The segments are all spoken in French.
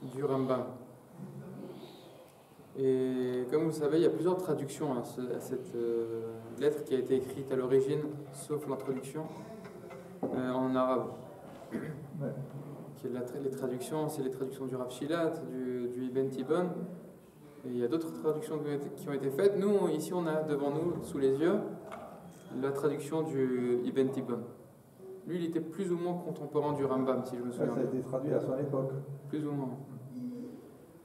du Rambam. Et comme vous le savez, il y a plusieurs traductions à cette lettre qui a été écrite à l'origine, sauf l'introduction, en arabe. Ouais. Les traductions, c'est les traductions du Rav Shilat, du Ibn Tibbon. Et il y a d'autres traductions qui ont été faites. Nous, ici, on a devant nous, sous les yeux, la traduction du Ibn Tibbon. Lui, il était plus ou moins contemporain du Rambam, si je me souviens. Ça a été traduit à son époque. Plus ou moins.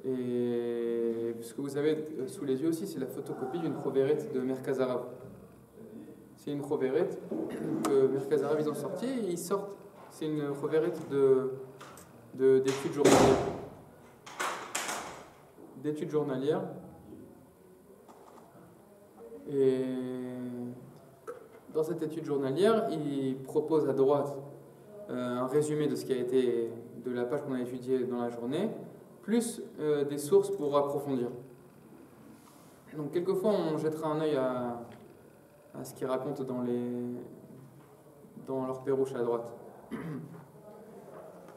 Et ce que vous avez sous les yeux aussi, c'est la photocopie d'une Choveret de Merkaz Harav. C'est une Choveret que Merkaz Harav ils ont sorti. Et ils sortent. C'est une Choveret d'études journalières. D'études journalières. Et dans cette étude journalière, il propose à droite un résumé de ce qui a été de la page qu'on a étudiée dans la journée, plus des sources pour approfondir. Donc quelquefois on jettera un œil à ce qu'ils racontent dans leur pérouche à droite.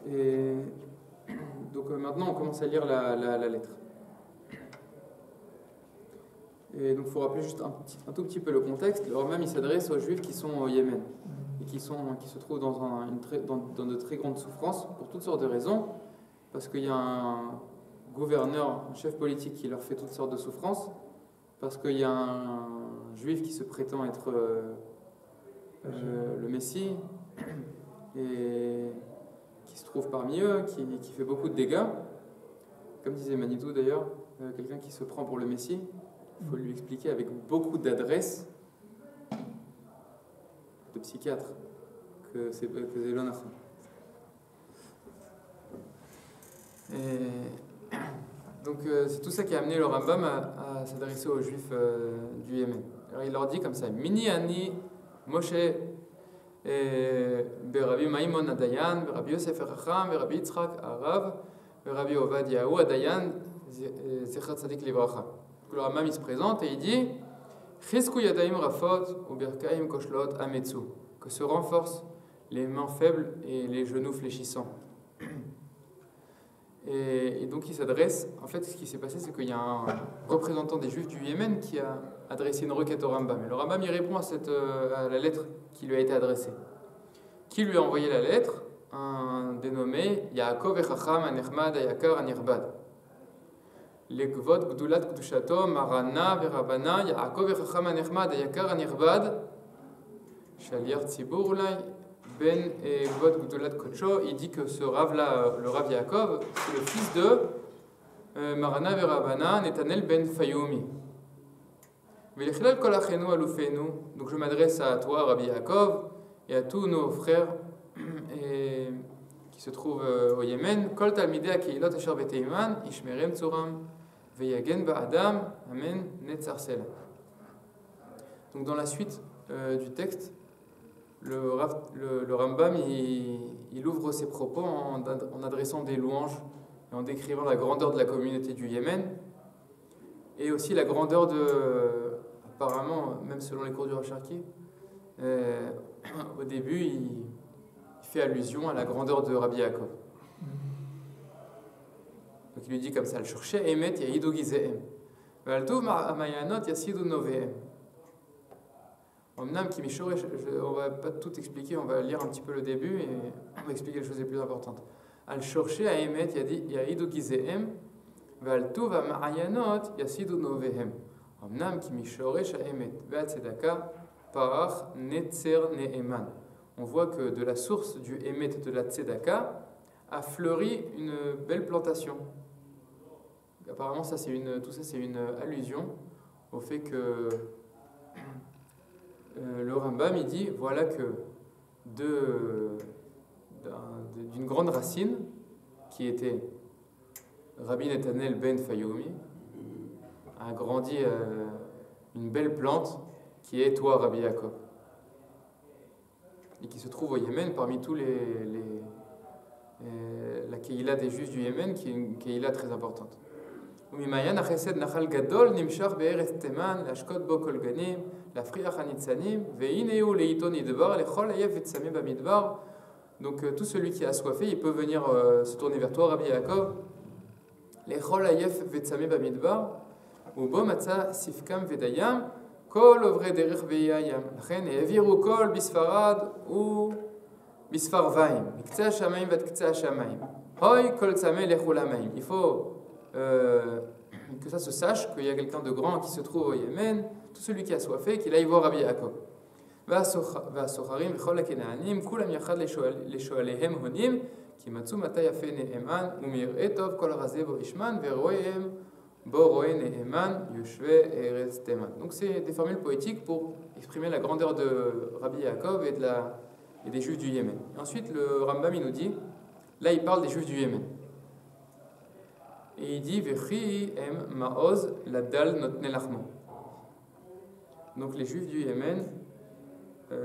Et donc maintenant on commence à lire la lettre. Et donc il faut rappeler juste un tout petit peu le contexte. Le Rambam il s'adresse aux Juifs qui sont au Yémen et qui se trouvent dans de très grandes souffrances pour toutes sortes de raisons. Parce qu'il y a un gouverneur, un chef politique qui leur fait toutes sortes de souffrances, parce qu'il y a un juif qui se prétend être le Messie, et qui se trouve parmi eux, qui fait beaucoup de dégâts. Comme disait Manitou d'ailleurs, quelqu'un qui se prend pour le Messie, il faut lui expliquer avec beaucoup d'adresse de psychiatre que c'est l'honneur. Et donc c'est tout ça qui a amené le Rambam à s'adresser aux Juifs du Yémen. Alors il leur dit comme ça: Mini ani Moshe Berabi Maimon Adayan, Berabi Yosef Racham, Berabi Yitzchak Arav, Berabi Ovadiahu Adayan, Zechat Tzadik Livracha. Le Rambam il se présente et il dit: Chizku Yadaim Rafot ou Berkaim Koshlot Ametsu, que se renforcent les mains faibles et les genoux fléchissants. Et donc il s'adresse, en fait ce qui s'est passé c'est qu'il y a un représentant des Juifs du Yémen qui a adressé une requête au Rambam. Et le Rambam il répond à la lettre qui lui a été adressée. Qui lui a envoyé la lettre? Un dénommé Yaakov Echacham Anechmad Ayakar Anirbad. Lekvod Gdulat Gdushato Marana Verabana Yaakov Echacham Anechmad Ayakar Anirbad Shaliar Tzibur Ulay Ben et God Gdolat Kocho, il dit que ce Rav-là, le Rav Yaakov, c'est le fils de Marana Verabana Netanel Ben Fayoumi. Donc je m'adresse à toi, Rabbi Yaakov, et à tous nos frères qui se trouvent au Yémen. Kol Talmidei HaKehilot Asher Beteiman, Ishmerem Tzoram, Veyagen Ba'adam, Amen Netzar Sela. Donc dans la suite du texte, le Rambam il ouvre ses propos en adressant des louanges et en décrivant la grandeur de la communauté du Yémen et aussi la grandeur apparemment, même selon les cours du Racharki, au début il fait allusion à la grandeur de Rabbi Yaakov. Donc il lui dit comme ça: Al-Shursheh Emet Yahidu Gizehem Ve'altu Ma'amayanot Yasidu Novehem. On va pas tout expliquer, on va lire un petit peu le début et on va expliquer les choses les plus importantes. Al-Shorsheh Ha'emet Yahidu Gizehem Ve'altu Ma'ayanot Yasidu Novehem. Omnam ki mishoresh ha'emet ve'atzedaka parach netzer ne'eman. On voit que de la source du Emet de la Tzedaka a fleuri une belle plantation. Apparemment, tout ça c'est une allusion au fait que le Rambam il dit voilà que d'une grande racine qui était Rabbi Netanel Ben Fayoumi a grandi une belle plante qui est toi Rabbi Yaakov et qui se trouve au Yémen parmi tous la Kehila des Juifs du Yémen qui est une Kehila très importante. וממעיין החסד נחל גדול נמשך בארץ תימן להשקות בו כל גנים להפריח הניצנים והנה הוא לאיתו נדבר לכל עייף וצמא במדבר Donc tout celui qui est assoiffé, il peut venir se tourner vers toi, Rabbi Yaakov. Lechol ayef vetzame bamidbar, ubo matza sifkam vedayam, kol ovre derech veyayam. Lachen העבירו kol bisfarad ou bisfarvaim, מקצה השמיים ועד קצה השמיים. Hoi kol tzame lechol hamayim. Il faut que ça se sache qu'il y a quelqu'un de grand qui se trouve au Yémen, tout celui qui a soifé, qu'il aille voir Rabbi Yaakov. והסוחרים וכל הכנענים, כולם יחד לשואליהם הונים, כי מצאו מתי יפה נאמן, ומראה טוב כל הרזה בו ישמן, ורואים בו רואה נאמן, יושבי ארץ תימן. Donc c'est des formules poétiques pour exprimer la grandeur de Rabbi Yaakov et des Juifs du Yémen. Et ensuite le Rambam il nous dit, là il parle des Juifs du Yémen. Et il dit, Vechi em maoz la dal notne lachmo. Donc les Juifs du Yémen,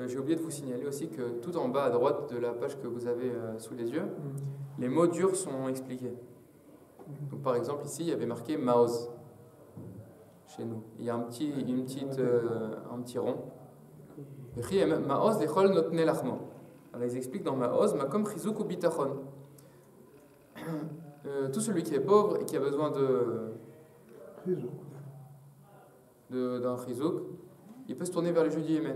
j'ai oublié de vous signaler aussi que tout en bas à droite de la page que vous avez sous les yeux, les mots durs sont expliqués. Donc par exemple ici il y avait marqué Maoz chez nous. Il y a un petit rond. Maoz lechol notne lachmo. Alors ils expliquent dans Maoz makom chizuk ou bitachon. Tout celui qui est pauvre et qui a besoin d'un chizuk, il peut se tourner vers les Juifs du Yémen.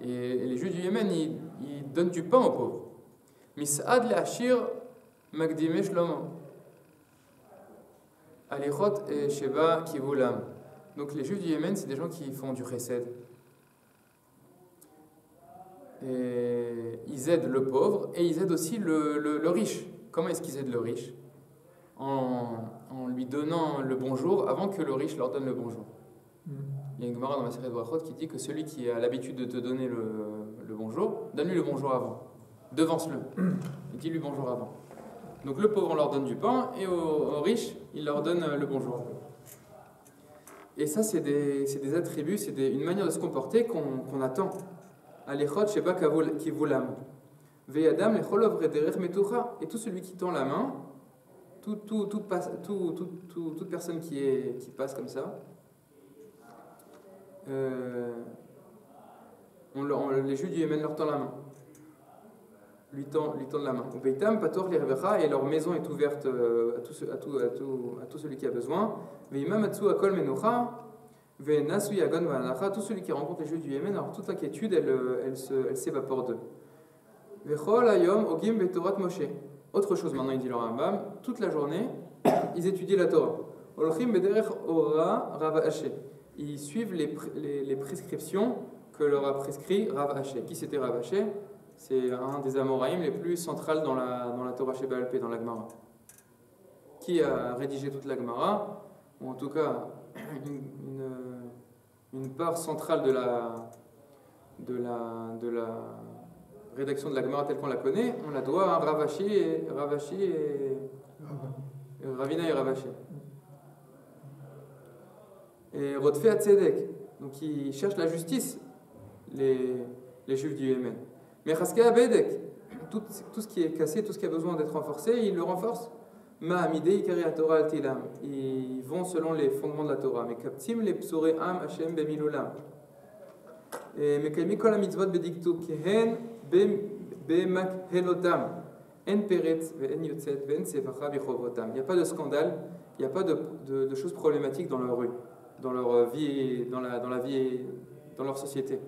Et les Juifs du Yémen, ils donnent du pain aux pauvres. Mis'ad le'ashir magdime shlomo. Alichot et sheba kivulam. Donc les Juifs du Yémen, c'est des gens qui font du chesed. Et ils aident le pauvre et ils aident aussi le riche. Comment est-ce qu'ils aident le riche? En lui donnant le bonjour avant que le riche leur donne le bonjour. Il y a une Gemara dans ma série de Brachot qui dit que celui qui a l'habitude de te donner le bonjour, donne-lui le bonjour avant. Devance-le. Et dis-lui bonjour avant. Donc le pauvre, on leur donne du pain et aux riches, il leur donne le bonjour. Et ça, c'est des attributs, c'est une manière de se comporter qu'on attend. Alechot sheba kivulam. Veyadam lechol ovre derech metucha. Et tout celui qui tend la main, toute personne qui passe comme ça, les Juifs du Yémen leur tendent la main, lui tendent la main. Et leur maison est ouverte à tout celui qui a besoin. Tout celui qui rencontre les Juifs du Yémen, alors toute inquiétude, elle s'évapore d'eux. Autre chose maintenant, il dit le Rambam, toute la journée, ils étudient la Torah. Ils suivent les prescriptions que leur a prescrit Rav Aché. Qui c'était Rav Aché? C'est un des Amoraïm les plus centrales dans la Torah Sheba Al Peh, dans la Gemara. Qui a rédigé toute la Gemara, ou en tout cas une part centrale de la rédaction de la Gemara telle qu'on la connaît, on la doit à Rav Aché et Ravina et Rav Aché. Et Rodfé Hatzedek, donc ils cherchent la justice, les Juifs du Yémen. Mais Chaske Abedek, tout ce qui est cassé, tout ce qui a besoin d'être renforcé, ils le renforcent. Ma'amidei Ikari Torah Al-Tilam, ils vont selon les fondements de la Torah. Mais Kaptim le Psorei Am Hashem Bemilulam. Et Mekaymi Kol HaMitzvot Bediktu Kehen Bemakhelotam. En Peretz Ve'en Yotzet Ve'en Sevacha Bichovotam. Il n'y a pas de scandale, il n'y a pas de choses problématiques dans leur rue, dans leur vie, dans leur société,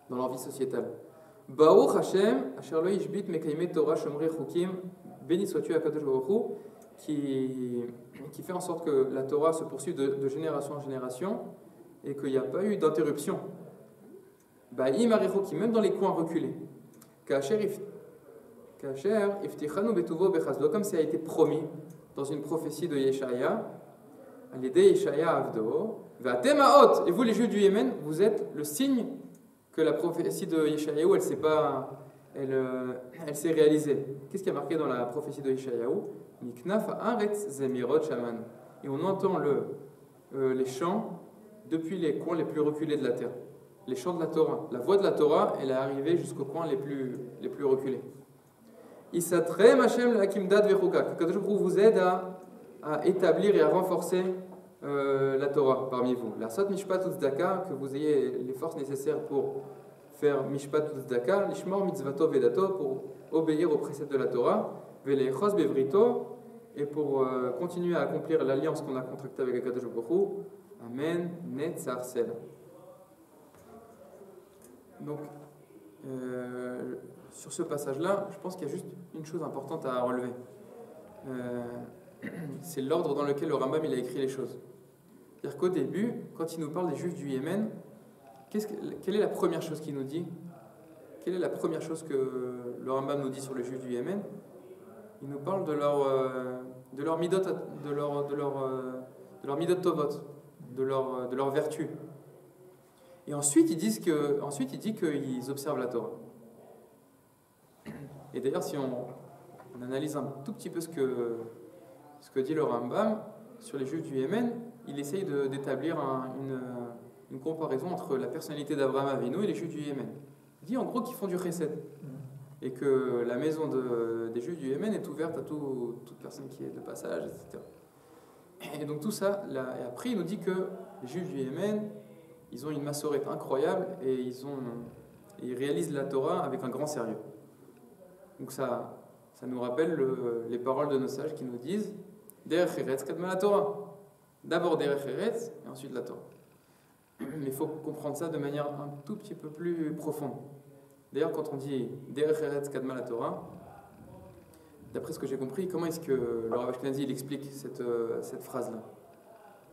dans leur vie sociétale. Baruch Hashem, Asher lo yishbit mekayme Torah shomrei chukim, béni sois-tu Akadosh Baruch Hu, qui fait en sorte que la Torah se poursuive de génération en génération et qu'il n'y a pas eu d'interruption. Ba'im arichoki, même dans les coins reculés. Kasher iftichanu betuvo bechazdo, comme ça a été promis dans une prophétie de Yeshaya. L'idée Yeshaya Avdo, Vatemaot, et vous les Juifs du Yémen, vous êtes le signe que la prophétie de Yeshayahu, elle s'est réalisée. Qu'est-ce qui a marqué dans la prophétie de Yeshayahu? Miknaf haaretz zemirot shaman. Et on entend les chants depuis les coins les plus reculés de la terre. Les chants de la Torah. La voix de la Torah, elle est arrivée jusqu'aux coins les plus reculés. Isatrem Hashem l'akimdad vechukak. Kadosh Baruch Hu vous aide à établir et à renforcer la Torah parmi vous. La sot mishpat uzdaka, que vous ayez les forces nécessaires pour faire mishpat tzedaka, lishmor mitzvato vedato, pour obéir aux préceptes de la Torah, veleichos bevrito, et pour continuer à accomplir l'alliance qu'on a contractée avec Akadosh Baruch Hu. Amen, netzar sel. Donc, sur ce passage-là, je pense qu'il y a juste une chose importante à relever. C'est l'ordre dans lequel le Rambam il a écrit les choses. C'est-à-dire qu'au début, quand il nous parle des Juifs du Yémen, quelle est la première chose qu'il nous dit? Quelle est la première chose que le Rambam nous dit sur les Juifs du Yémen? Il nous parle de leur midot, de leur midot tovot, de leur vertu. Et ensuite, il dit qu'ils observent la Torah. Et d'ailleurs, si on analyse un tout petit peu ce que dit le Rambam sur les Juifs du Yémen, il essaye d'établir une comparaison entre la personnalité d'Abraham Avinu et les Juifs du Yémen. Il dit en gros qu'ils font du chesed et que la maison des Juifs du Yémen est ouverte à toute personne qui est de passage, etc. Et donc tout ça, et après il nous dit que les Juifs du Yémen, ils ont une massorette incroyable et ils réalisent la Torah avec un grand sérieux. Donc ça nous rappelle les paroles de nos sages qui nous disent Derech Eretz kadma la Torah. D'abord Derech Eretz et ensuite la Torah. Mais il faut comprendre ça de manière un tout petit peu plus profonde. D'ailleurs, quand on dit Derech Eretz kadma la Torah, d'après ce que j'ai compris, comment est-ce que le Rav Ashkenazi il explique cette phrase-là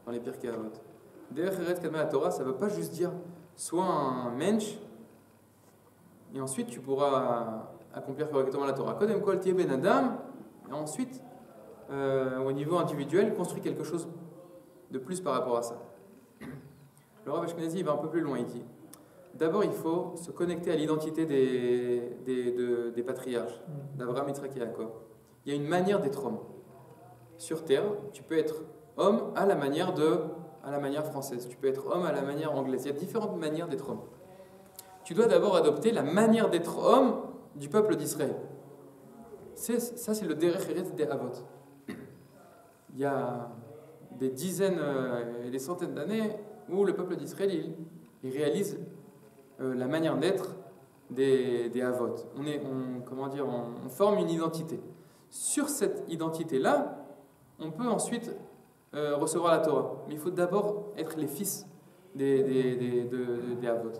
dans les Pirkei Avot? Derech Eretz kadma la Torah, ça ne veut pas juste dire sois un mensch et ensuite tu pourras accomplir correctement la Torah. Kodem kol tiye ben adam, et ensuite, au niveau individuel, construire quelque chose de plus par rapport à ça. Le Rav Ashkenazi va un peu plus loin, il dit d'abord il faut se connecter à l'identité des patriarches, d'Abraham, Yitzhak et Yaakov. Il y a une manière d'être homme. Sur terre, tu peux être homme à la manière française, tu peux être homme à la manière anglaise. Il y a différentes manières d'être homme. Tu dois d'abord adopter la manière d'être homme du peuple d'Israël. Ça, c'est le Derech Eretz des Avot. Il y a des dizaines et des centaines d'années où le peuple d'Israël il réalise la manière d'être des Avot. On forme une identité. Sur cette identité-là, on peut ensuite recevoir la Torah. Mais il faut d'abord être les fils des Avot.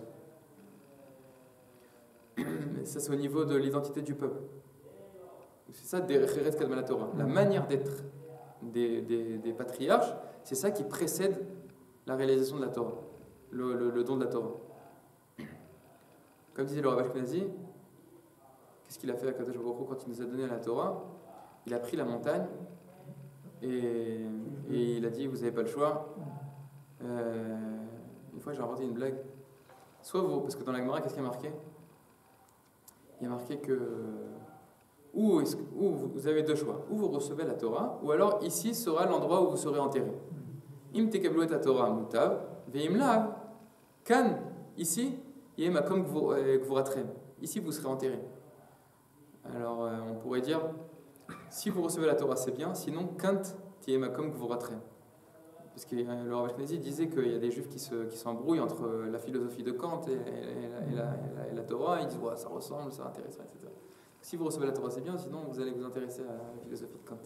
Ça, c'est au niveau de l'identité du peuple. C'est ça, Derech Eretz kadma la Torah. La manière d'être des patriarches, c'est ça qui précède la réalisation de la Torah, le don de la Torah. Comme disait le Rav Ashkenazi, qu'est-ce qu'il a fait à Akadosh Baruch Hu quand il nous a donné la Torah? Il a pris la montagne et il a dit vous n'avez pas le choix. Une fois j'ai inventé une blague. Soit vous, parce que dans la Gemara, qu'est-ce qu'il y a marqué? Il y a marqué que ou vous avez deux choix, ou vous recevez la Torah, ou alors ici sera l'endroit où vous serez enterré. Im tekablu et Torah mutav, veim lav, kan, ici, yem akom gvuratrem. Ici vous serez enterré. Alors on pourrait dire, si vous recevez la Torah c'est bien, sinon kant yem akom gvuratrem. Parce que le Rav Ashkenazi disait qu'il y a des juifs qui s'embrouillent entre la philosophie de Kant et la Torah, ils disent ouais, ça ressemble, c'est intéressant, etc. Si vous recevez la Torah, c'est bien, sinon vous allez vous intéresser à la philosophie de Kant.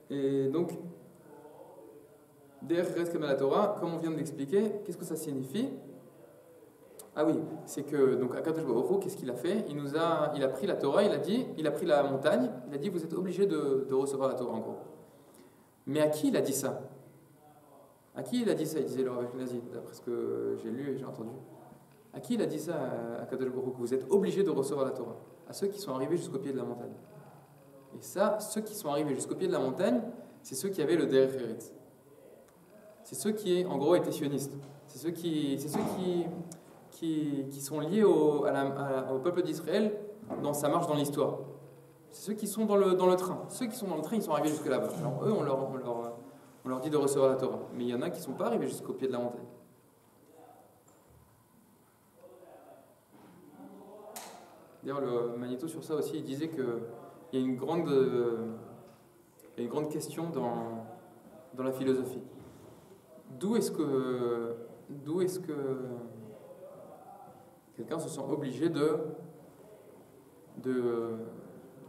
Et donc, Derech Eretz kadma la Torah, comme on vient de l'expliquer, qu'est-ce que ça signifie? Ah oui, c'est que donc Akadosh Baruch Hu, qu'est-ce qu'il a fait? Il a pris la Torah, il a pris la montagne, il a dit vous êtes obligés de recevoir la Torah en gros. Mais à qui il a dit ça? À qui il a dit ça? Il disait le Rav Ashkenazi, d'après ce que j'ai lu et j'ai entendu. À qui il a dit ça à Akadosh Baruch Hu, que vous êtes obligés de recevoir la Torah? À ceux qui sont arrivés jusqu'au pied de la montagne. Et ça, ceux qui sont arrivés jusqu'au pied de la montagne, c'est ceux qui avaient le Derech Eretz. C'est ceux qui, en gros, étaient sionistes. C'est ceux qui sont liés au peuple d'Israël dans sa marche dans l'histoire. C'est ceux qui sont dans le train. Ceux qui sont dans le train, ils sont arrivés jusque là-bas. Alors eux, on leur dit de recevoir la Torah. Mais il y en a qui ne sont pas arrivés jusqu'au pied de la montagne. D'ailleurs, le Magnéto sur ça aussi, il disait qu'il y a une grande question dans la philosophie. D'où est-ce que quelqu'un se sent obligé de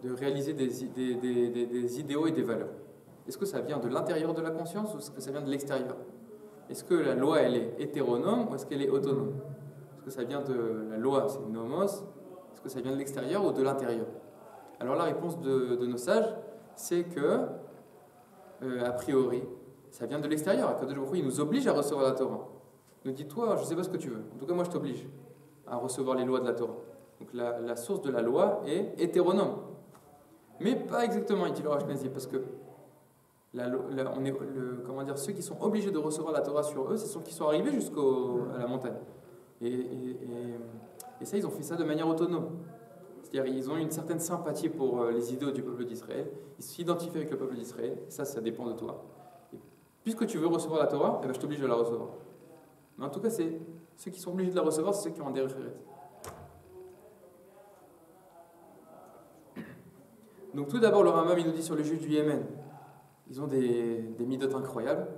réaliser des idéaux et des valeurs? Est-ce que ça vient de l'intérieur de la conscience ou est-ce que ça vient de l'extérieur? Est-ce que la loi, elle est hétéronome ou est-ce qu'elle est autonome? Est-ce que ça vient de la loi, c'est nomos? Est-ce que ça vient de l'extérieur ou de l'intérieur? Alors la réponse de nos sages, c'est que, a priori, ça vient de l'extérieur. Akadosh Baruch Hu, il nous oblige à recevoir la Torah. Il nous dit, toi, je ne sais pas ce que tu veux. En tout cas, moi, je t'oblige à recevoir les lois de la Torah. Donc la source de la loi est hétéronome. Mais pas exactement, il dit le Rashnazi, parce que ceux qui sont obligés de recevoir la Torah sur eux, c'est ceux qui sont arrivés jusqu'à la montagne. Et ça, ils ont fait ça de manière autonome. C'est-à-dire ils ont une certaine sympathie pour les idéaux du peuple d'Israël, ils s'identifient avec le peuple d'Israël, ça dépend de toi. Et puisque tu veux recevoir la Torah, eh ben, je t'oblige à la recevoir. Mais en tout cas, ceux qui sont obligés de la recevoir, c'est ceux qui ont un derech eretz. Donc tout d'abord, le Rambam, il nous dit sur les juifs du Yémen, ils ont des midotes incroyables.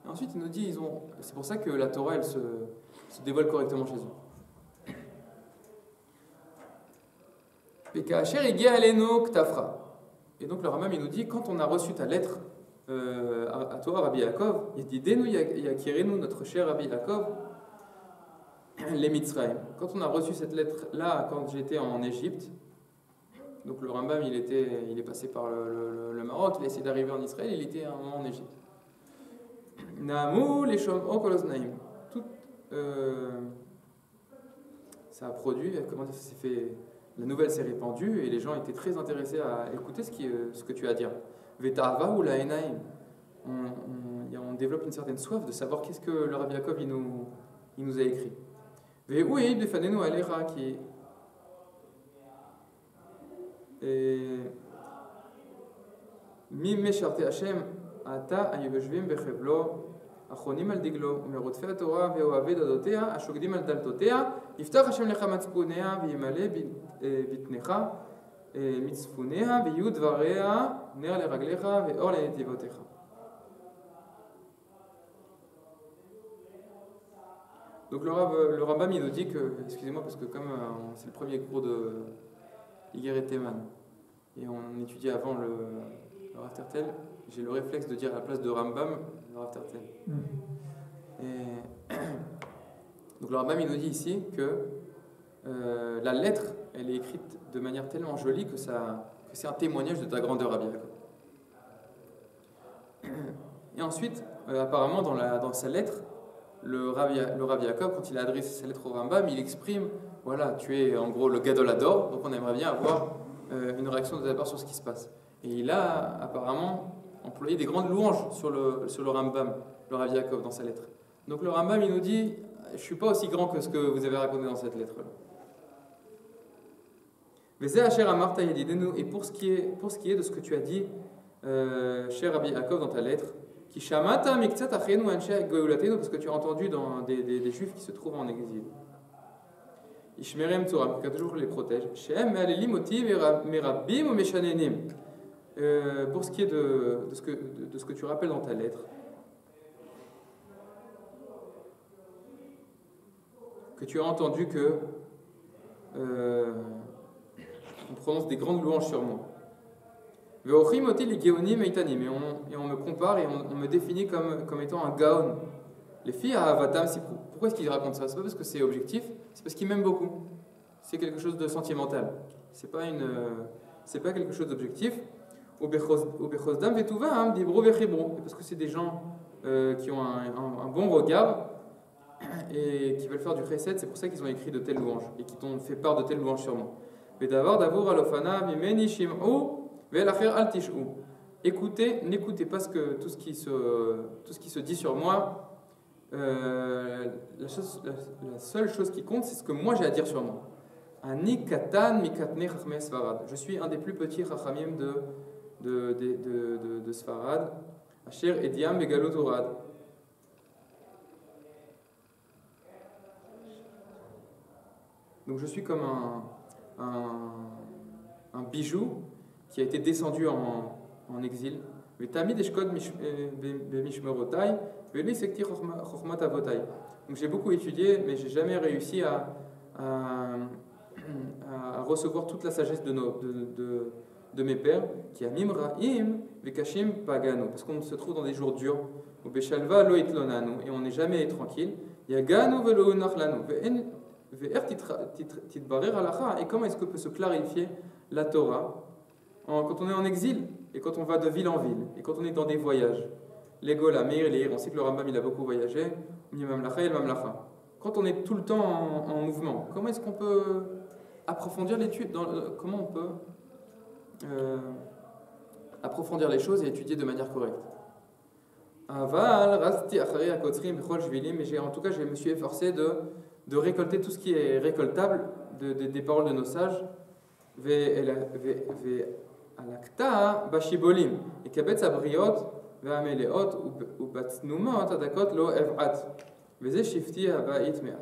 Et ensuite, il nous dit, c'est pour ça que la Torah, elle se dévoile correctement chez eux. Et donc le Rambam, il nous dit, quand on a reçu ta lettre à toi, Rabbi Yaakov, il dit, Denu Yakirenu, notre cher Rabbi Yaakov, les Mitzrayim. Quand on a reçu cette lettre-là, quand j'étais en Égypte, donc le Rambam, il est passé par le Maroc, il a essayé d'arriver en Israël, il était un moment en Égypte. Namu les Shom'o Kolosnaim. Tout ça a produit, comment ça s'est fait? La nouvelle s'est répandue et les gens étaient très intéressés à écouter ce que tu as à dire. Veta'ava ou la Enaim. On développe une certaine soif de savoir qu'est-ce que le Rabbi Yaakov il nous a écrit. Ve'ui befanenu alecha qui Mim mesharte Hashem ata ayubeshvim bechevlo achronim al diglo umerotfei haTorah ve'ohavei dadotea ashogdim al daltotea yiftach Hashem lecha matzpunea v'yimale bitnecha mitzpunea v'yu dvareha ner leraglecha ve'or lenetivotecha. Donc le Rambam il nous dit que, excusez-moi parce que comme c'est le premier cours de Igeret Teman et on étudiait avant le Rav Tertel, j'ai le réflexe de dire à la place de Rambam le Rav Tertel. Donc le Rambam il nous dit ici que la lettre elle est écrite de manière tellement jolie que c'est un témoignage de ta grandeur, Rabbi Yaakov. Et ensuite apparemment dans sa lettre le Rav Yaakov, quand il a adressé sa lettre au Rambam, il exprime, voilà, tu es en gros le Gadol Hador, donc on aimerait bien avoir une réaction de ta part sur ce qui se passe. Et il a apparemment employé des grandes louanges sur le Rambam, le Rav Yaakov, dans sa lettre. Donc le Rambam, il nous dit, je ne suis pas aussi grand que ce que vous avez raconté dans cette lettre-là. Et pour ce qui est de ce que tu as dit, cher Rabbi Yaakov, dans ta lettre, parce que tu as entendu dans des juifs qui se trouvent en exil. Ishmerem Torah, qui toujours les protège. Pour ce qui est de ce que tu rappelles dans ta lettre, que tu as entendu que on prononce des grandes louanges sur moi. Et on me compare et on me définit comme étant un gaon. Les filles à Avatam Sipru. Pourquoi est-ce qu'il raconte ça? C'est pas parce que c'est objectif, c'est parce qu'il m'aime beaucoup. C'est quelque chose de sentimental. C'est pas quelque chose d'objectif. Parce que c'est des gens qui ont un bon regard et qui veulent faire du chesed. C'est pour ça qu'ils ont écrit de telles louanges et qui t'ont fait part de telles louanges sur moi. Écoutez, n'écoutez pas tout ce qui se dit sur moi. La seule chose qui compte, c'est ce que moi j'ai à dire sur moi. Je suis un des plus petits chachamim de Sfarad. Asher Ediam Begalut Orad. Donc je suis comme un un bijou qui a été descendu en exil. Donc j'ai beaucoup étudié, mais j'ai jamais réussi à recevoir toute la sagesse de mes pères, qui a mimraim vekashim pagano, parce qu'on se trouve dans des jours durs, ou beshalva lo itlonanu, et on n'est jamais tranquille. Yaganu velo nachlanu, ve'er titbarer halacha, et comment est-ce que peut se clarifier la Torah quand on est en exil, et quand on va de ville en ville, et quand on est dans des voyages. L'Egola, Meir, Leir, on sait que le Rambam il a beaucoup voyagé, Mamlacha et le Mamlacha. Quand on est tout le temps en mouvement, comment est-ce qu'on peut approfondir l'étude, comment on peut approfondir les choses et étudier de manière correcte? Aval, Rasti, Achari, Akotzrim, Bechol, Shvilim, mais en tout cas, je me suis efforcé de récolter tout ce qui est récoltable des paroles de nos sages. Alakta, Bashibolim, et Kabetz Abriot, Ve'ameleot, ou Batsnumot, Adakot, Lo Ev'at, Veze Shifti, Aba'it Me'at.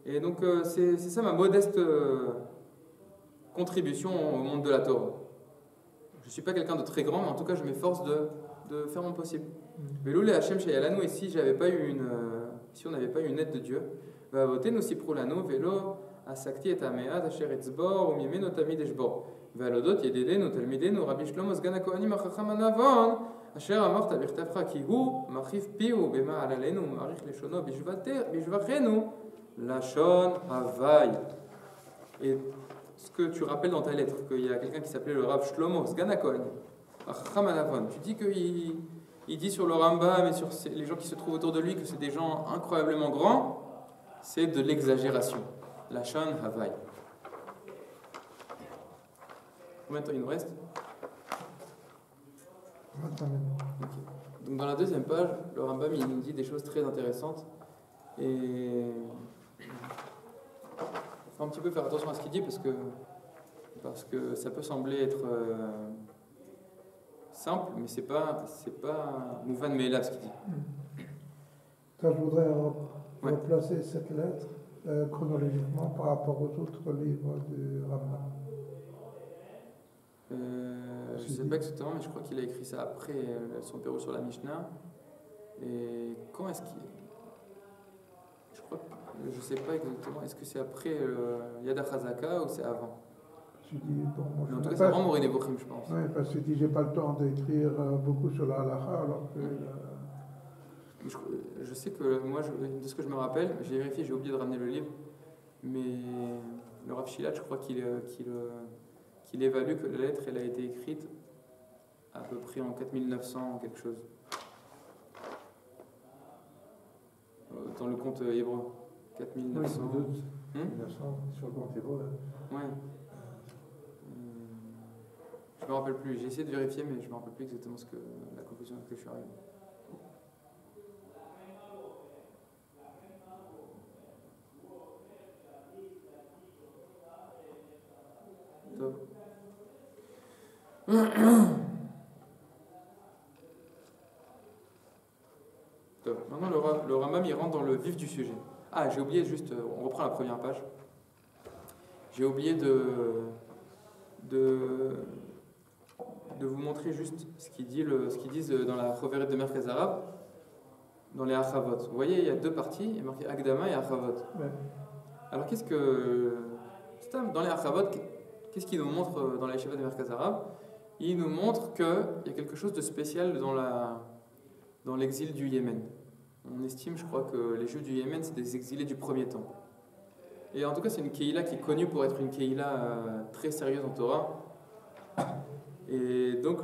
Et donc, c'est ça ma modeste contribution au monde de la Torah. Je ne suis pas quelqu'un de très grand, mais en tout cas, je m'efforce de faire mon possible. Veloule Hachem Shayalanu, et si on n'avait pas eu une aide de Dieu, va voter nous si prolano, vélo, asakti et ameat, asher etzbor, ou mimeno tamid eshbor. Valodot yededenu talmidenu, rabbi shlomo sgan hakohanim achacham anavon, asher amort abichtafra ki hu, machif piu, bema alalenu, marich leshono bishvachenu, lachon havai. Et ce que tu rappelles dans ta lettre, qu'il y a quelqu'un qui s'appelait le Rav Shlomo sgan hakohanim, achacham anavon, tu dis qu'il dit sur le Rambam et sur les gens qui se trouvent autour de lui que c'est des gens incroyablement grands, c'est de l'exagération. Lachon havai. Combien de temps il nous reste? 25 minutes. Okay. Donc dans la deuxième page, le Rambam il nous dit des choses très intéressantes et il faut un petit peu faire attention à ce qu'il dit parce que ça peut sembler être simple, mais c'est pas Mouvan Meelav ce qu'il dit. Ça, je voudrais replacer cette lettre chronologiquement par rapport aux autres livres du Rambam. Je ne sais pas exactement, mais je crois qu'il a écrit ça après son pérou sur la Mishnah. Et quand est-ce qu'il... Je ne sais pas exactement, est-ce que c'est après Yad HaChazaka ou c'est avant? Je dis, bon, en tout cas, c'est vraiment Moré Nevochim, je pense. Oui, parce que j'ai pas le temps d'écrire beaucoup sur la halakha, alors que... Je sais que moi, de ce que je me rappelle, j'ai vérifié, j'ai oublié de ramener le livre, mais le Rav Shilat, je crois qu'il évalue que la lettre elle a été écrite à peu près en 4900 quelque chose. Dans le compte hébreu. 4900. Oui, 1900 sur le compte hébreu. Ouais. Je me rappelle plus. J'ai essayé de vérifier, mais je me rappelle plus exactement la conclusion à laquelle je suis arrivé. Maintenant, le Rambam il rentre dans le vif du sujet. Ah, j'ai oublié juste, on reprend la première page. J'ai oublié de vous montrer juste ce qu'ils disent dans la Choveret de Merkaz Arabe, dans les Achavot. Vous voyez, il y a deux parties, il y a marqué Akdama et Achavot. Ouais. Alors dans les Achavot, qu'est-ce qu'il nous montre dans la Yeshiva de Merkaz Arabe? Il nous montre qu'il y a quelque chose de spécial dans l'exil du Yémen. On estime, je crois, que les Juifs du Yémen, c'est des exilés du premier temps. Et en tout cas, c'est une Keïla qui est connue pour être une Keïla très sérieuse en Torah. Et donc,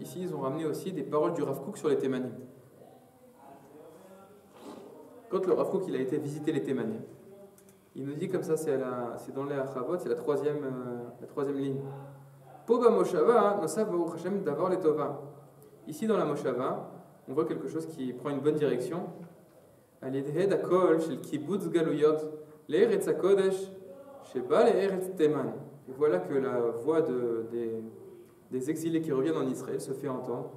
ici, ils ont ramené aussi des paroles du Rav Kook sur les Thémanim. Quand le Rav Kook il a été visiter les Thémanim, il nous dit comme ça, c'est dans les Achavot, c'est la troisième ligne. Poba Moshava, Nosav Baruch Hashem d'avoir les Tova. Ici, dans la Moshava, on voit quelque chose qui prend une bonne direction. Al-Yedhed Akol, Shel Kibbutz Galuyot, L'Eretz HaKodesh, Sheba L'Eretz Teman. Et voilà que la voix des exilés qui reviennent en Israël se fait entendre.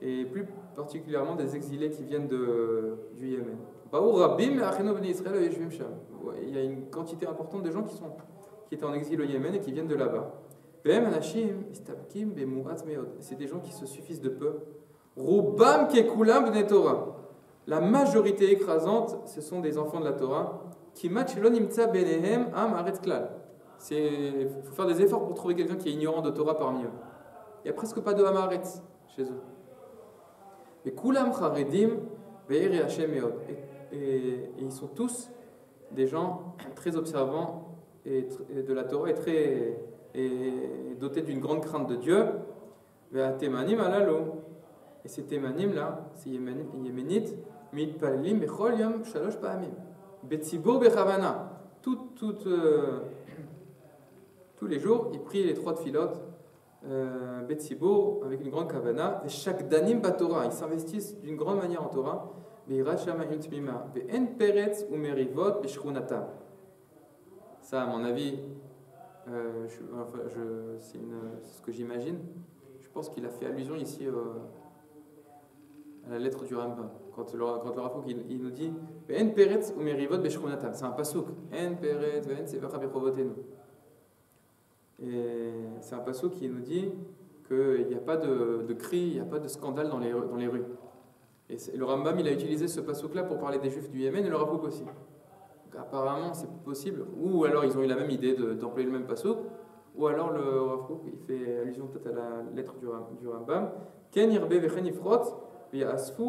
Et plus particulièrement des exilés qui viennent du Yémen. Il y a une quantité importante de gens qui qui étaient en exil au Yémen et qui viennent de là-bas. C'est des gens qui se suffisent de peu. Rubam kekulam bnei Torah. La majorité écrasante, ce sont des enfants de la Torah. Qui match lo nimtza benehem am aretz klal. Il faut faire des efforts pour trouver quelqu'un qui est ignorant de Torah parmi eux. Il n'y a presque pas de Hamaretz chez eux. Et Kulam Charedim Ve'eri Hashem Meod. Et ils sont tous des gens très observants et de la Torah et dotés d'une grande crainte de Dieu. Ve'atemanim alalo. Et ces témanim là, ces yéménites, mitpalelim bechol yom shalosh pa'amim. Betzibur bechavana. Tous les jours, ils prient les 3 tfilotes, Betzibur, avec une grande kavana, et chaque danim batora, ils s'investissent d'une grande manière en Torah, Be'irat shama im tmima, Be'en peretz ou merivot, Be'shrunatam. Ça, à mon avis, c'est ce que j'imagine. Je pense qu'il a fait allusion ici à la lettre du Rambam. Quand le Rav Kook, il nous dit En peretz ou merivot beshchunatam. C'est un pasuk. En peretz ve'en sevacha bechovotenu. Et c'est un pasuk qui nous dit qu'il n'y a pas de cris, il n'y a pas de scandale dans les rues. Et le Rambam, il a utilisé ce pasuk-là pour parler des Juifs du Yémen et le Rav Kook aussi. Donc, apparemment, c'est possible. Ou alors ils ont eu la même idée d'employer le même pasuk. Ou alors le Rav Kook, il fait allusion peut-être à la lettre du Rambam. Ken irbe vechen ifrot ve'asfu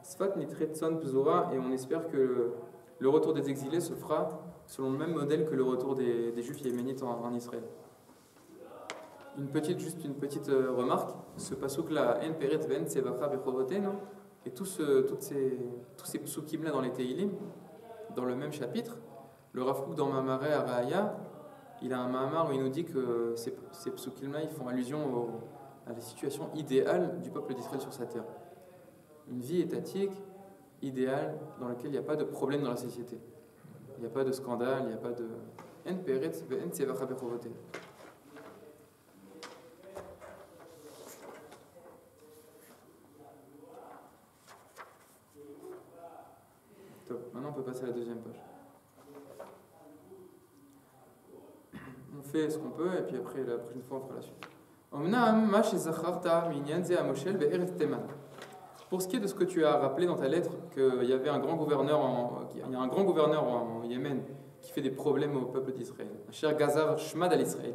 Sfat Nitretson Pzora, et on espère que le retour des exilés se fera selon le même modèle que le retour des Juifs yéménites en Israël. Une petite remarque, ce pasuk-là, En Peret Ven Sevacha Bechovoten, et tous ces psukim-là dans les Teilim, dans le même chapitre, le Rav Kook dans Mamaré à Raaya, il a un Mahamar où il nous dit que ces psukim-là, ils font allusion à la situation idéale du peuple d'Israël sur sa terre. Une vie étatique, idéale, dans laquelle il n'y a pas de problème dans la société. Il n'y a pas de scandale, il n'y a pas de... En peretz ve'en tsevacha bechovoten. Maintenant on peut passer à la deuxième page. On fait ce qu'on peut et puis après la prochaine fois on fera la suite. Omnam ma shezacharta minyan ze amoshel be'eretz teman. Pour ce qui est de ce que tu as rappelé dans ta lettre, qu'il y avait un grand gouverneur en Yémen qui fait des problèmes au peuple d'Israël. Cher Gazar Shmad al-Israël.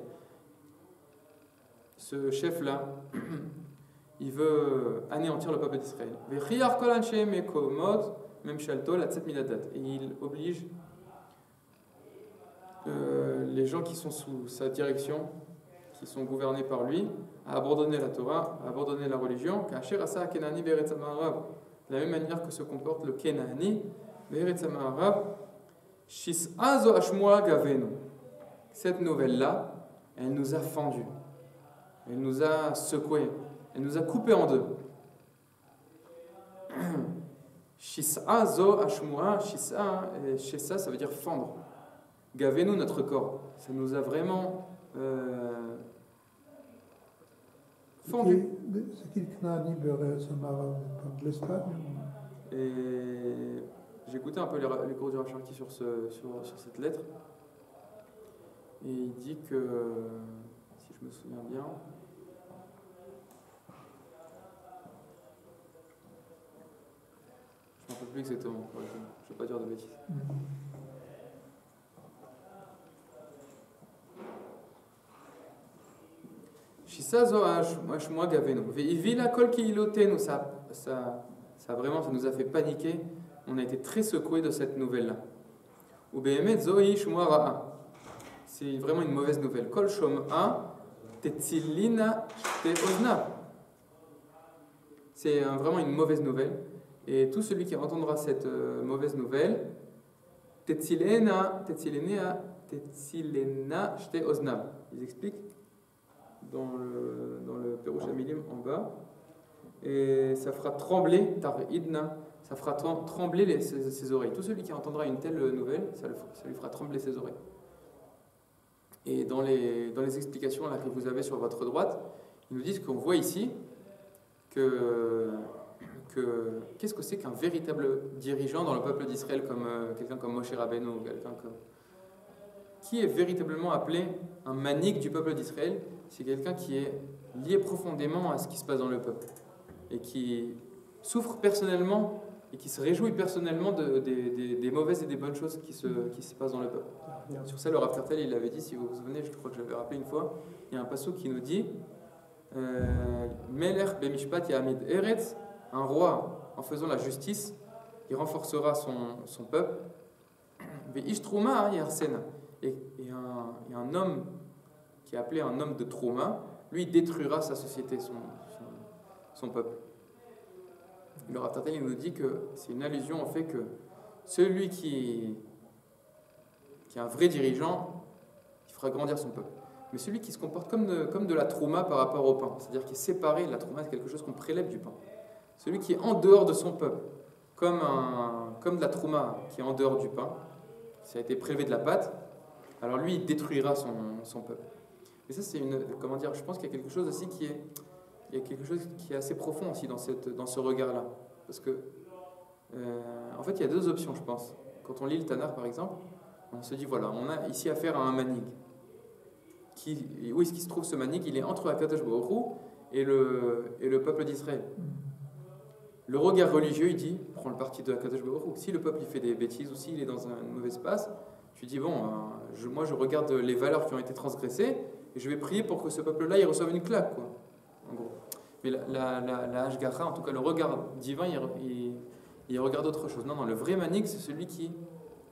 Ce chef-là, il veut anéantir le peuple d'Israël. Et il oblige les gens qui sont sous sa direction, qui sont gouvernés par lui, à abandonner la Torah, à abandonner la religion, de la même manière que se comporte le Kenani, cette nouvelle-là, elle nous a fendus, elle nous a secoués, elle nous a coupés en deux. Shis'a zo ashmua, Shisa, ça veut dire fendre. Gavenu, notre corps. Ça nous a vraiment fendu. C'est qui le Knani Beretsamara de l'Espagne? Et j'ai écouté un peu les cours du Rav Sharki sur cette lettre. Et il dit que, si je me souviens bien, je ne me rappelle plus exactement, je ne vais pas dire de bêtises. Ça nous a fait paniquer. On a été très secoués de cette nouvelle-là. C'est vraiment une mauvaise nouvelle. Kol shom'a tetzilina shte ozna. C'est vraiment une mauvaise nouvelle. Et tout celui qui entendra cette mauvaise nouvelle, tetzilena shte ozna. Ils expliquent dans le Perush Hamilim en bas, et ça fera trembler ça fera trembler ses oreilles. Tout celui qui entendra une telle nouvelle, ça lui fera trembler ses oreilles. Et dans les explications là que vous avez sur votre droite, ils nous disent qu'on voit ici qu'est-ce que c'est qu'un véritable dirigeant dans le peuple d'Israël, comme quelqu'un comme Moshe Rabbeinu, ou quelqu'un qui est véritablement appelé un manik du peuple d'Israël? C'est quelqu'un qui est lié profondément à ce qui se passe dans le peuple et qui souffre personnellement et qui se réjouit personnellement des mauvaises et des bonnes choses qui se passent dans le peuple. Sur ça, le Rav Tartel, il l'avait dit, si vous vous souvenez, je crois que je l'avais rappelé une fois, il y a un passage qui nous dit Melech bemishpat yamid eretz, un roi, en faisant la justice, il renforcera son peuple. Ve'ish trouma yarsena, et un homme qui est appelé un homme de trouma, lui détruira sa société, son peuple. Le Rav Tartel, il nous dit que c'est une allusion au fait que celui qui est un vrai dirigeant, il fera grandir son peuple. Mais celui qui se comporte comme de la trouma par rapport au pain, c'est-à-dire qui est séparé, la trouma c'est quelque chose qu'on prélève du pain. Celui qui est en dehors de son peuple, comme de la trouma qui est en dehors du pain, ça a été prélevé de la pâte, alors lui il détruira son peuple. Et ça c'est je pense qu'il y a quelque chose aussi qui est assez profond aussi dans ce regard-là. Parce que, en fait, il y a deux options, je pense. Quand on lit le Tanar, par exemple, on se dit, voilà, on a ici affaire à un manig. Où est-ce qu'il se trouve ce manig? Il est entre Akadosh Baruch Hu et le peuple d'Israël. Le regard religieux, il dit, prends le parti de Akadosh Baruch Hu. Si le peuple il fait des bêtises ou s'il est dans un mauvais espace, tu dis, bon, moi je regarde les valeurs qui ont été transgressées et je vais prier pour que ce peuple-là il reçoive une claque, quoi. En gros. Mais la Hashgacha, en tout cas le regard divin, il regarde autre chose. Non, le vrai manig, c'est celui qui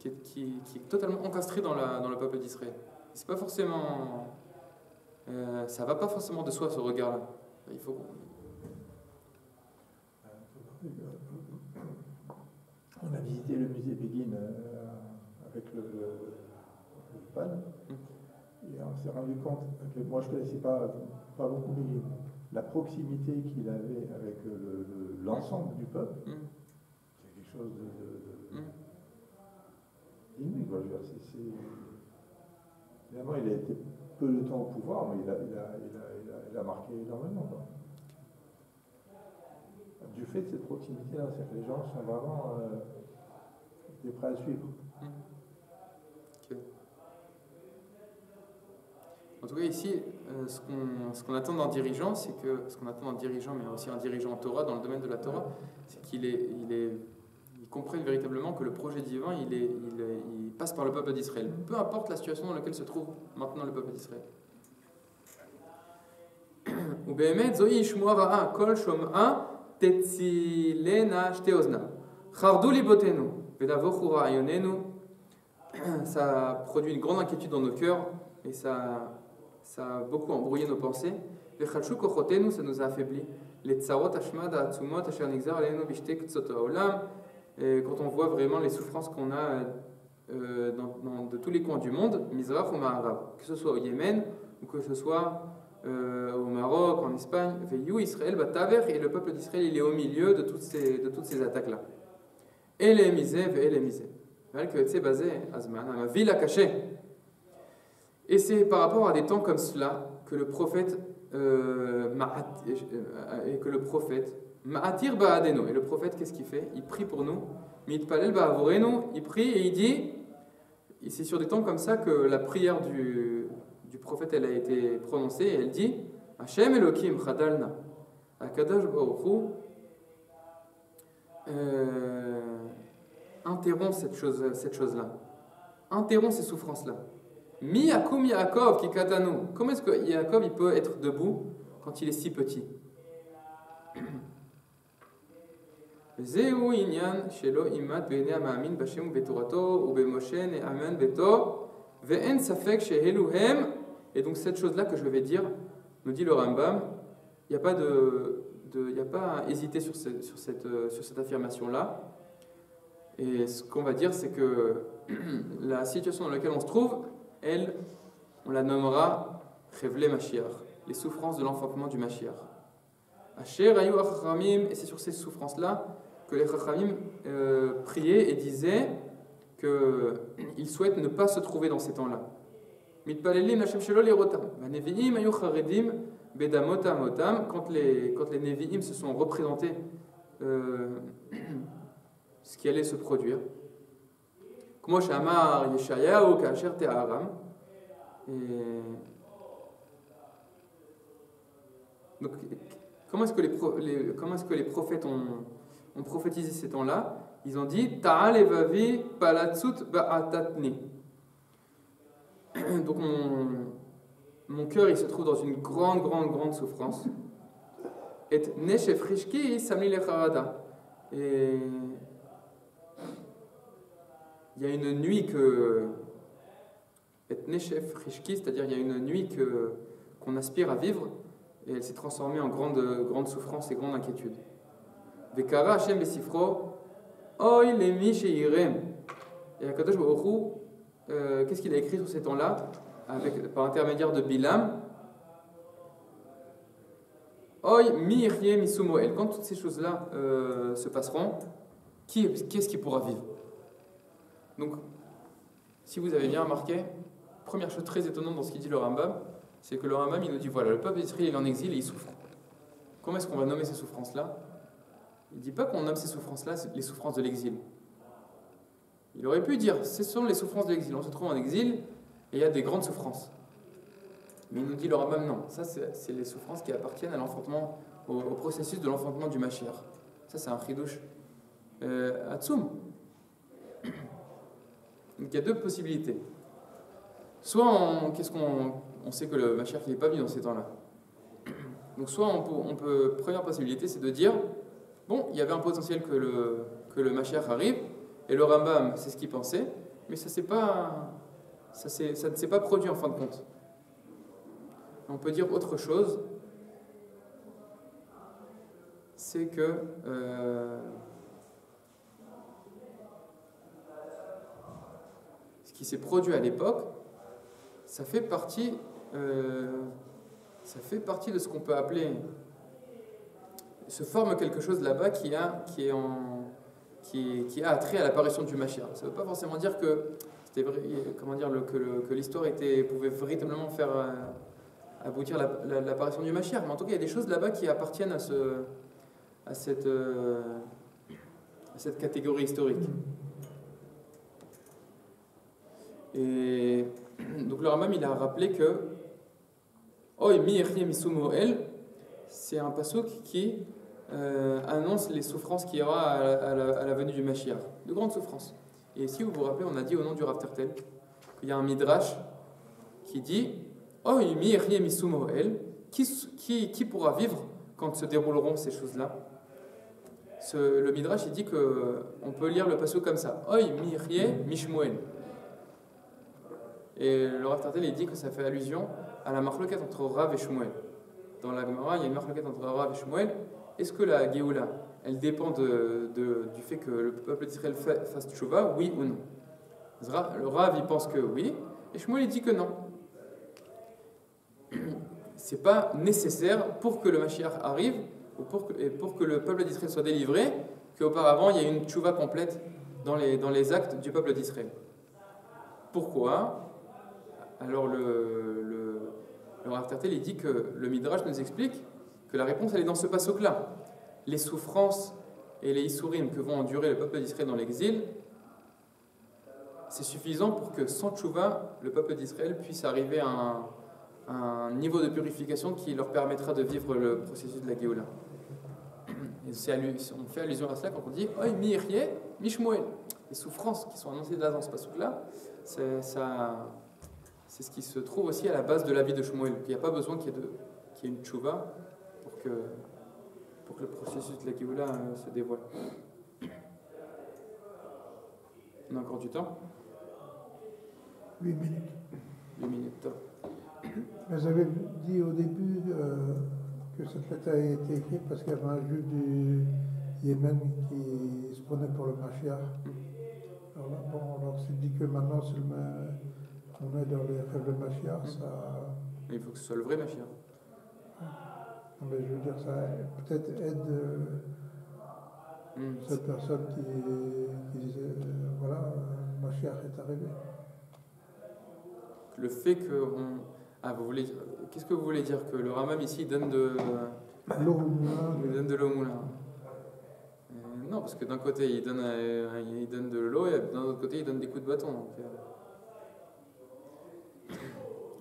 est totalement encastré dans le peuple d'Israël. C'est pas forcément, ça va pas forcément de soi ce regard-là. Il faut. On a visité le musée Begin avec le PAN et on s'est rendu compte que moi je ne connaissais pas beaucoup Begin. La proximité qu'il avait avec l'ensemble du peuple, c'est quelque chose d'inouï. Évidemment, il a été peu de temps au pouvoir, mais il a marqué énormément, quoi. Du fait de cette proximité-là, c'est que les gens sont vraiment prêts à suivre. Okay. En tout cas, ici, ce qu'on attend d'un dirigeant, mais aussi un dirigeant en Torah, dans le domaine de la Torah, c'est qu'il comprenne véritablement que le projet divin, il passe par le peuple d'Israël. Peu importe la situation dans laquelle se trouve maintenant le peuple d'Israël. Ça produit une grande inquiétude dans nos cœurs et ça a beaucoup embrouillé nos pensées. Ça nous a affaiblis. Et quand on voit vraiment les souffrances qu'on a de tous les coins du monde, Mizrach ou Ma'arav, que ce soit au Yémen ou que ce soit au Maroc, en Espagne, Israël, et le peuple d'Israël il est au milieu de toutes ces attaques-là. Et les misés, et c'est par rapport à des temps comme cela que le prophète Ma'atir ba'adeno. Et le prophète, qu'est-ce qu'il fait? Il prie pour nous. Mitpalel ba'avorenu. Il prie et il dit, et c'est sur des temps comme ça que la prière du prophète elle a été prononcée. Et elle dit, Hashem Elohim chadalna. Akadosh Baruch Hu interrompt cette chose-là. Interrompt ces souffrances-là. Mi Yakum Yaakov ki katanu. Comment est-ce que Yaakov il peut être debout quand il est si petit? Et donc cette chose-là que je vais dire, nous dit le Rambam, il n'y a pas à hésiter sur cette affirmation-là. Et ce qu'on va dire, c'est que la situation dans laquelle on se trouve, on la nommera Chevle Mashiach, les souffrances de l'enfantement du Mashiach. Et c'est sur ces souffrances-là que les Chachamim priaient et disaient qu'ils souhaitent ne pas se trouver dans ces temps-là. Quand les Nevi'im se sont représentés ce qui allait se produire. Et donc, comment est-ce que les prophètes ont prophétisé ces temps-là? Ils ont dit Ta'al evavi palatsut ba'atatni. Donc mon cœur il se trouve dans une grande souffrance. Et neshefrishki samli lecharada. Et il y a une nuit que et neshefrishki, c'est-à-dire il y a une nuit qu'on aspire à vivre et elle s'est transformée en grande souffrance et grande inquiétude. Vekara Hashem besifro oy lemi sheirem. Et Akadosh Baruch Hu, qu'est-ce qu'il a écrit sur ces temps-là par intermédiaire de Bilam? Oy mi yirye misu moel. Quand toutes ces choses-là se passeront, qui est-ce qui pourra vivre? Donc, si vous avez bien remarqué, première chose très étonnante dans ce qu'il dit le Rambam, c'est que le Rambam il nous dit voilà, le peuple d'Israël est en exil et il souffre. Comment est-ce qu'on va nommer ces souffrances-là? Il ne dit pas qu'on nomme ces souffrances-là les souffrances de l'exil. Il aurait pu dire ce sont les souffrances de l'exil. On se trouve en exil et il y a des grandes souffrances. Mais il nous dit le Rambam non. Ça, c'est les souffrances qui appartiennent à l'enfantement, au processus de l'enfantement du Mashiach. Ça, c'est un chidouche Atzum. Donc il y a deux possibilités. Soit on sait que le Mashiach n'est pas venu dans ces temps-là. Donc soit première possibilité, c'est de dire bon, il y avait un potentiel que le Mashiach arrive, et le Rambam, c'est ce qu'il pensait, mais ça ne s'est pas produit en fin de compte. On peut dire autre chose, c'est que ce qui s'est produit à l'époque, ça fait partie de ce qu'on peut appeler, se forme quelque chose là-bas qui a attrait à l'apparition du Mashiach. Ça ne veut pas forcément dire que c'était vrai, que l'histoire pouvait véritablement faire aboutir l'apparition du Mashiach, mais en tout cas il y a des choses là-bas qui appartiennent à cette catégorie historique. Et donc le Rambam il a rappelé que Oy mi yirye misu moel, c'est un pasuk qui annonce les souffrances qu'il y aura à la venue du Mashiach, de grandes souffrances. Et si vous vous rappelez, on a dit au nom du Rav Tertel qu'il y a un midrash qui dit Oy mi yirye misu moel, qui pourra vivre quand se dérouleront ces choses-là? Le midrash il dit qu'on peut lire le pasuk comme ça Oy mi yirye mishmuel. Et le Rav Tertel il dit que ça fait allusion à la marloquette entre Rav et Shmuel. Dans la Gemara, il y a une marloquette entre Rav et Shmuel. Est-ce que la Géoula, elle dépend du fait que le peuple d'Israël fasse tchouva, oui ou non? Le Rav, il pense que oui, et Shmuel, il dit que non. C'est pas nécessaire pour que le Mashiach arrive, ou pour que le peuple d'Israël soit délivré, qu'auparavant, il y a une tchouva complète dans les actes du peuple d'Israël. Pourquoi? Alors le Rav Tertel, il dit que le Midrash nous explique que la réponse elle est dans ce pasuk-là. Les souffrances et les Issourim que vont endurer le peuple d'Israël dans l'exil, c'est suffisant pour que sans tchouva, le peuple d'Israël puisse arriver à un niveau de purification qui leur permettra de vivre le processus de la Géoula. Et on fait allusion à cela quand on dit Oy mi yirye mishmuel. Les souffrances qui sont annoncées là dans ce pasuk-là, c'est ce qui se trouve aussi à la base de la vie de Shmuel. Il n'y a pas besoin qu'il y ait une tchouva pour que le processus de la Géoula se dévoile. On a encore du temps? 8 minutes. 8 minutes. Vous avez dit au début que cette lettre a été écrite parce qu'il y avait un juif du Yémen qui se prenait pour le Mashiach. Alors là, alors c'est dit que maintenant on est dans les rêves de Mashiach, ça... Il faut que ce soit le vrai Mashiach. Non, mais je veux dire, ça peut-être aide cette personne qui disait voilà, Mashiach est arrivé. Le fait que qu'est-ce que vous voulez dire? Que le Rambam ici donne de l'eau au moulin? Il donne de l'eau au moulin. Non, parce que d'un côté il donne de l'eau et d'un autre côté il donne des coups de bâton.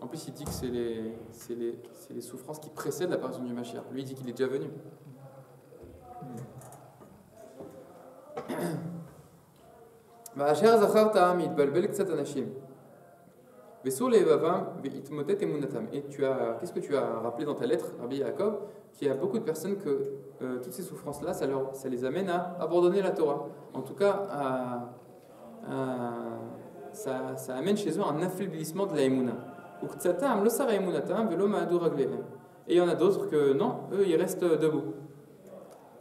Donc, En plus, il dit que c'est les souffrances qui précèdent l'apparition du Mashiach. Lui, il dit qu'il est déjà venu. Et qu'est-ce que tu as rappelé dans ta lettre, Rabbi Yaakov, qu'il y a beaucoup de personnes que toutes ces souffrances-là, ça les amène à abandonner la Torah. En tout cas, ça amène chez eux un affaiblissement de la Emouna. Et il y en a d'autres que non, eux ils restent debout.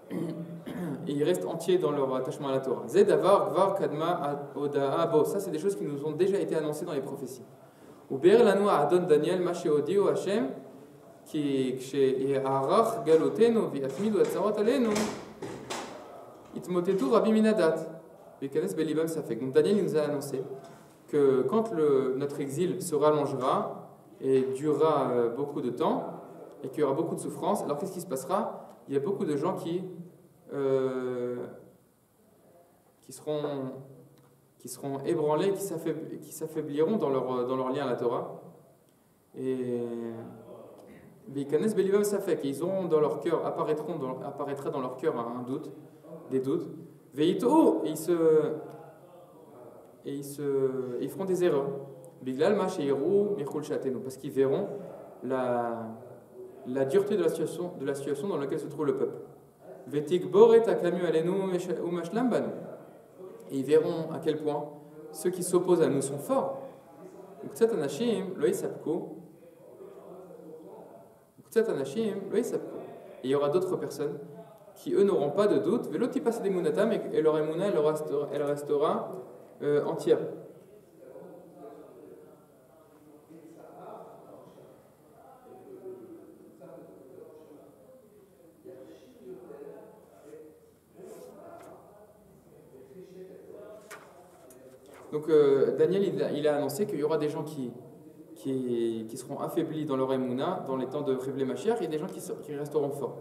Et ils restent entiers dans leur attachement à la Torah. Zedavar, Gvar, Kadma, Odaa, Bo. Ça, c'est des choses qui nous ont déjà été annoncées dans les prophéties. Ou Be'er Lanu Adon Daniel, Masheodio Hashem, qui Arach Galoteno, Viatmidu Atzarot Alenu, Itmotetu Rabbi Minadat, Vekanes Belibam Safek. Donc Daniel il nous a annoncé que quand notre exil se rallongera et durera beaucoup de temps, et qu'il y aura beaucoup de souffrances, alors qu'est-ce qui se passera? Il y a beaucoup de gens qui seront ébranlés, qui s'affaibliront dans leur lien à la Torah. Et Vikanes Belivam Safek, ils auront dans leur cœur, apparaîtra dans leur cœur un doute, des doutes. Veito, et ils feront des erreurs. Biglal Masheiru Michul Shatenu, parce qu'ils verront la dureté de la situation dans laquelle se trouve le peuple. Vetik Boret Aklamu Alenu Umashlam Banu. Et ils verront à quel point ceux qui s'opposent à nous sont forts. Et il y aura d'autres personnes qui, eux, n'auront pas de doute. Et leur émouna, elle restera entière. Donc Daniel il a annoncé qu'il y aura des gens qui seront affaiblis dans leur émouna dans les temps de Révélé Mashiach et des gens qui resteront forts.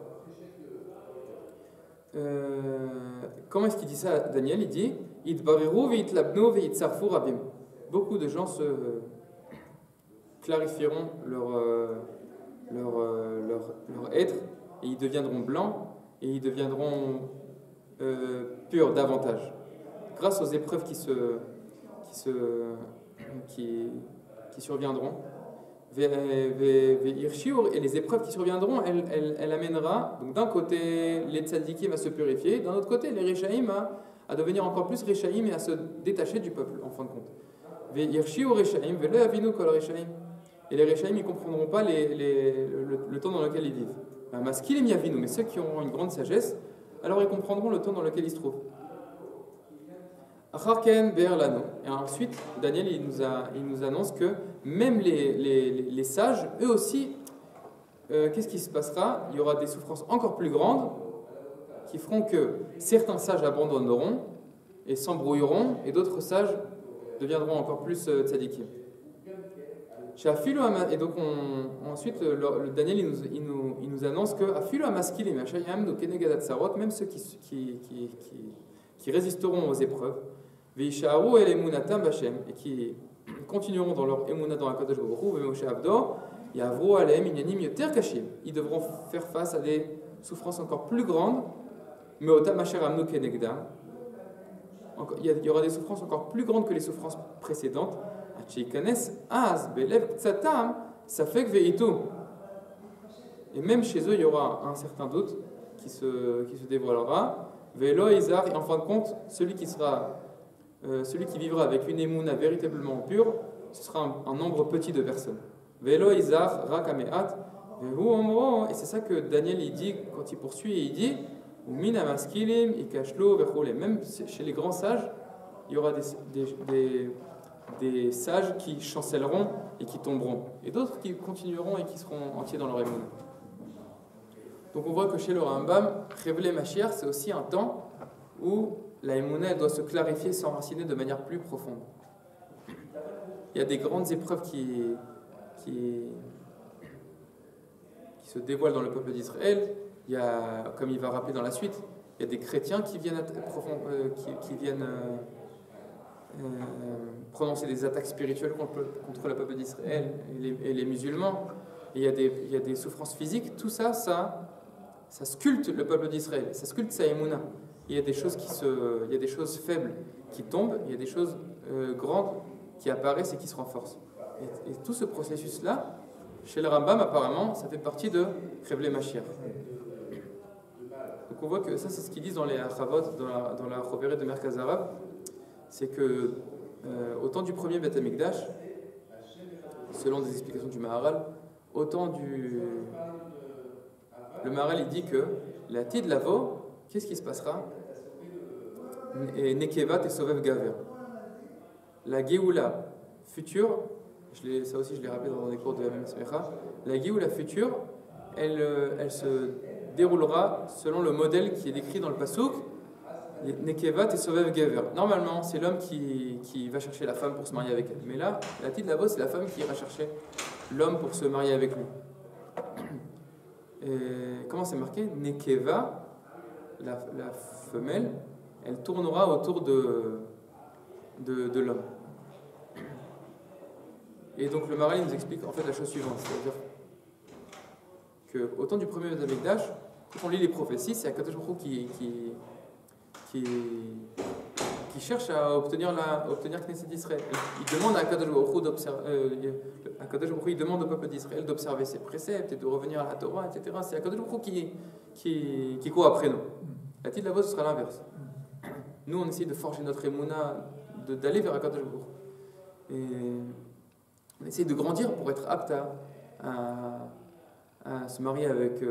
Comment est-ce qu'il dit ça, Daniel? Il dit beaucoup de gens se clarifieront leur être et ils deviendront blancs et ils deviendront purs davantage grâce aux épreuves qui surviendront. Et les épreuves qui surviendront, elle amènera donc d'un côté les tzadikim à se purifier, d'un autre côté les Réchaïm à devenir encore plus Réchaïm et à se détacher du peuple en fin de compte. Et les Réchaïm ils ne comprendront pas le temps dans lequel ils vivent. Mais ceux qui auront une grande sagesse, alors ils comprendront le temps dans lequel ils se trouvent. Et ensuite, Daniel il nous annonce que même les sages, eux aussi, qu'est-ce qui se passera? Il y aura des souffrances encore plus grandes qui feront que certains sages abandonneront et s'embrouilleront, et d'autres sages deviendront encore plus tzadikim. Et donc ensuite, Daniel il nous annonce que même ceux qui résisteront aux épreuves, et qui continueront dans leur émouna dans la Kadosh Baruch Hu, ils devront faire face à des souffrances encore plus grandes, mais il y aura des souffrances encore plus grandes que les souffrances précédentes. Et même chez eux, il y aura un certain doute qui se dévoilera. Et en fin de compte, celui qui vivra avec une émouna véritablement pure, ce sera un nombre petit de personnes. Et c'est ça que Daniel il dit quand il poursuit, il dit même chez les grands sages, il y aura des sages qui chancelleront et qui tomberont, et d'autres qui continueront et qui seront entiers dans leur émouna. Donc on voit que chez le Rambam, Révélé Mashiach, c'est aussi un temps où la émouna doit se clarifier, s'enraciner de manière plus profonde. Il y a des grandes épreuves qui se dévoilent dans le peuple d'Israël. Il y a, comme il va rappeler dans la suite, il y a des chrétiens qui viennent prononcer des attaques spirituelles contre le peuple d'Israël et les musulmans. Et il y a des souffrances physiques. Tout ça, ça sculpte le peuple d'Israël, ça sculpte sa émouna. Il y a des choses il y a des choses faibles qui tombent, il y a des choses grandes qui apparaissent et qui se renforcent. Et tout ce processus-là, chez le Rambam, apparemment, ça fait partie de Révélé Mashiach. Donc on voit que ça, c'est ce qu'ils disent dans les Achavot, dans la Choveret de Merkaz Arabe, c'est que au temps du premier Beth Amikdash, selon des explications du Maharal, le Maharal il dit que la Tid Lavo, qu'est-ce qui se passera? Et Nekevat et Sovev Gaver. La Géoula future, ça aussi je l'ai rappelé dans les cours de Mem Smecha, la Géoula future, elle se déroulera selon le modèle qui est décrit dans le Pasuk, Nekevat et Sovev Gaver. Normalement, c'est l'homme qui va chercher la femme pour se marier avec elle. Mais là, la Tid Lavo, c'est la femme qui ira chercher l'homme pour se marier avec lui. Et comment c'est marqué? Nekeva, la femelle, elle tournera autour de l'homme. Et donc le Maharal nous explique en fait la chose suivante, c'est-à-dire qu'au temps du premier Beth Amikdash, quand on lit les prophéties, c'est Akadosh Baruch Hu qui cherche à obtenir Knesset d'Israël. Il demande à Akadosh Baruch Hu il demande au peuple d'Israël d'observer ses préceptes et de revenir à la Torah, etc. C'est Akadosh Baruch Hu qui court après nous. La Tid Lavo, ce sera l'inverse. Nous, on essaie de forger notre émouna, d'aller vers Akadosh Baruch Hu. Et on essaie de grandir pour être apte à se marier avec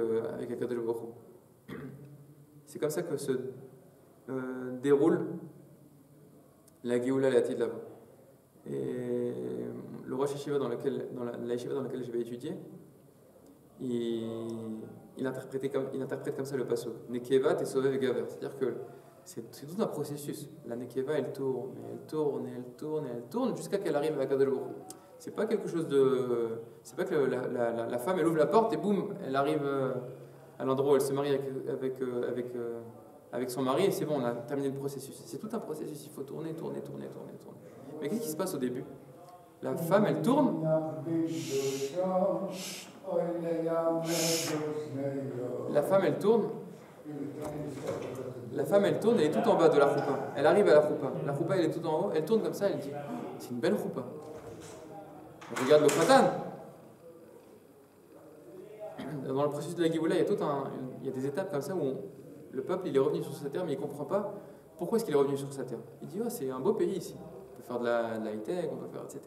Akadosh Baruch Hu. C'est comme ça que se déroule la Géoula et la Tid Lavo. Et le Rosh Yeshiva dans la yeshiva dans laquelle je vais étudier, il interprète comme ça le pasuk. Nekevat et Sovev Gaver. C'est-à-dire que c'est tout un processus. La Nekeva, elle tourne, et elle tourne, et elle tourne, et elle tourne jusqu'à qu'elle arrive à Akadosh Baruch Hu. C'est pas quelque chose de. C'est pas que la femme, elle ouvre la porte et boum, elle arrive à l'endroit où elle se marie avec son mari et c'est bon, on a terminé le processus. C'est tout un processus, il faut tourner. Mais qu'est-ce qui se passe au début? La femme, elle tourne. La femme, elle tourne, elle est tout en bas de la choupa. Elle arrive à la choupa. La choupa, elle est tout en haut. Elle tourne comme ça, elle dit c'est une belle choupa. On regarde le khatan. Dans le processus de la Géoula, il y a des étapes comme ça où le peuple il est revenu sur sa terre, mais il ne comprend pas pourquoi est-ce qu'il est revenu sur sa terre. Il dit c'est un beau pays ici. On peut faire de la high-tech, on peut faire etc.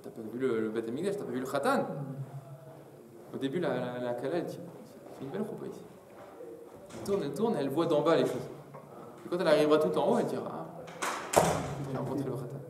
T'as pas vu le Beth Amikdash, t'as pas vu le khatan. Au début, la Kala, elle dit c'est une belle choupa ici. Elle tourne, elle voit d'en bas les choses. Et quand elle arrivera tout en haut, elle dira j'ai rencontré le khatan.